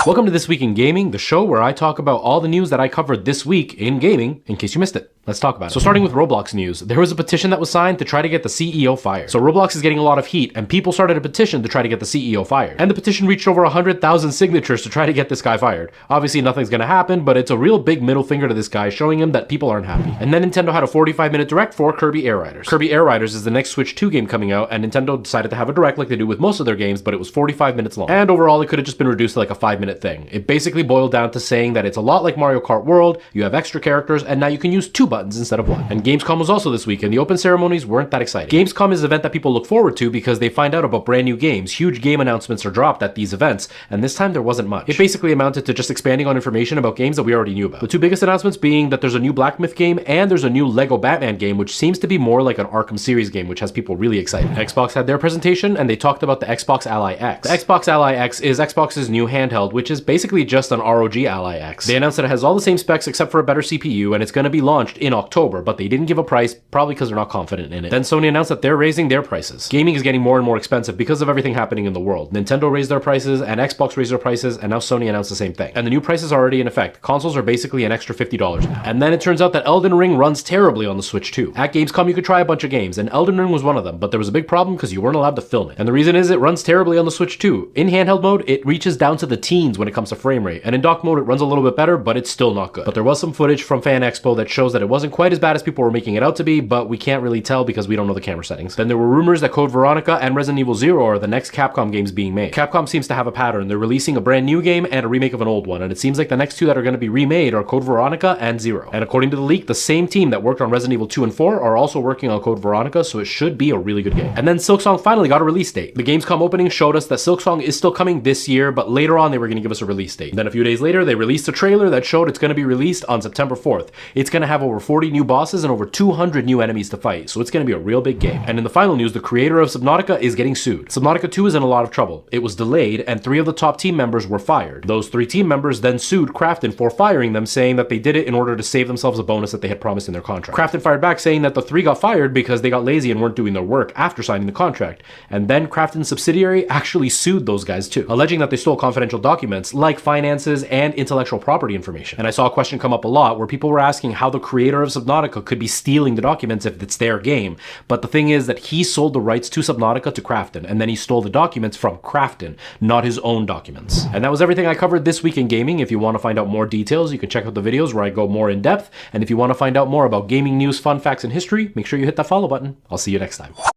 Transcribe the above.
Welcome to This Week in Gaming, the show where I talk about all the news that I covered this week in gaming, in case you missed it. Let's talk about it. So starting with Roblox news, there was a petition that was signed to try to get the CEO fired. So Roblox is getting a lot of heat, and people started a petition to try to get the CEO fired. And the petition reached over 100,000 signatures to try to get this guy fired. Obviously nothing's gonna happen, but it's a real big middle finger to this guy, showing him that people aren't happy. And then Nintendo had a 45-minute direct for Kirby Air Riders. Kirby Air Riders is the next Switch 2 game coming out, and Nintendo decided to have a direct like they do with most of their games, but it was 45 minutes long. And overall, it could have just been reduced to like a 5-minute thing. It basically boiled down to saying that it's a lot like Mario Kart World, you have extra characters, and now you can use 2 buttons instead of 1. And Gamescom was also this week, and the open ceremonies weren't that exciting. Gamescom is an event that people look forward to because they find out about brand new games. Huge game announcements are dropped at these events, and this time there wasn't much. It basically amounted to just expanding on information about games that we already knew about. The 2 biggest announcements being that there's a new Black Myth game and there's a new Lego Batman game, which seems to be more like an Arkham series game, which has people really excited. Xbox had their presentation, and they talked about the Xbox Ally X. The Xbox Ally X is Xbox's new handheld, which is basically just an ROG Ally X. They announced that it has all the same specs except for a better CPU, and it's going to be launched in October, but they didn't give a price, probably because they're not confident in it. Then Sony announced that they're raising their prices. Gaming is getting more and more expensive because of everything happening in the world. Nintendo raised their prices, and Xbox raised their prices, and now Sony announced the same thing. And the new prices are already in effect. Consoles are basically an extra $50 now. And then it turns out that Elden Ring runs terribly on the Switch 2. At Gamescom, you could try a bunch of games, and Elden Ring was one of them, but there was a big problem because you weren't allowed to film it. And the reason is it runs terribly on the Switch 2. In handheld mode, it reaches down to the teens when it comes to frame rate, and in dock mode, it runs a little bit better, but it's still not good. But there was some footage from Fan Expo that shows that it wasn't quite as bad as people were making it out to be, but we can't really tell because we don't know the camera settings. Then there were rumors that Code Veronica and Resident Evil 0 are the next Capcom games being made. Capcom seems to have a pattern. They're releasing a brand new game and a remake of an old one, and it seems like the next 2 that are going to be remade are Code Veronica and 0. And according to the leak, the same team that worked on Resident Evil 2 and 4 are also working on Code Veronica, so it should be a really good game. And then Silksong finally got a release date. The Gamescom opening showed us that Silksong is still coming this year, but later on they were going to give us a release date. Then a few days later, they released a trailer that showed it's going to be released on September 4th. It's going to have over 40 new bosses and over 200 new enemies to fight, so it's going to be a real big game. And in the final news, the creator of Subnautica is getting sued. Subnautica 2 is in a lot of trouble. It was delayed, and 3 of the top team members were fired. Those 3 team members then sued Krafton for firing them, saying that they did it in order to save themselves a bonus that they had promised in their contract. Krafton fired back, saying that the 3 got fired because they got lazy and weren't doing their work after signing the contract. And then Krafton's subsidiary actually sued those guys too, alleging that they stole confidential documents like finances and intellectual property information. And I saw a question come up a lot where people were asking how the creator of Subnautica could be stealing the documents if it's their game. But the thing is that he sold the rights to Subnautica to Krafton, and then he stole the documents from Krafton, not his own documents. And that was everything I covered this week in gaming. If you want to find out more details, you can check out the videos where I go more in depth. And if you want to find out more about gaming news, fun facts, and history, make sure you hit that follow button. I'll see you next time.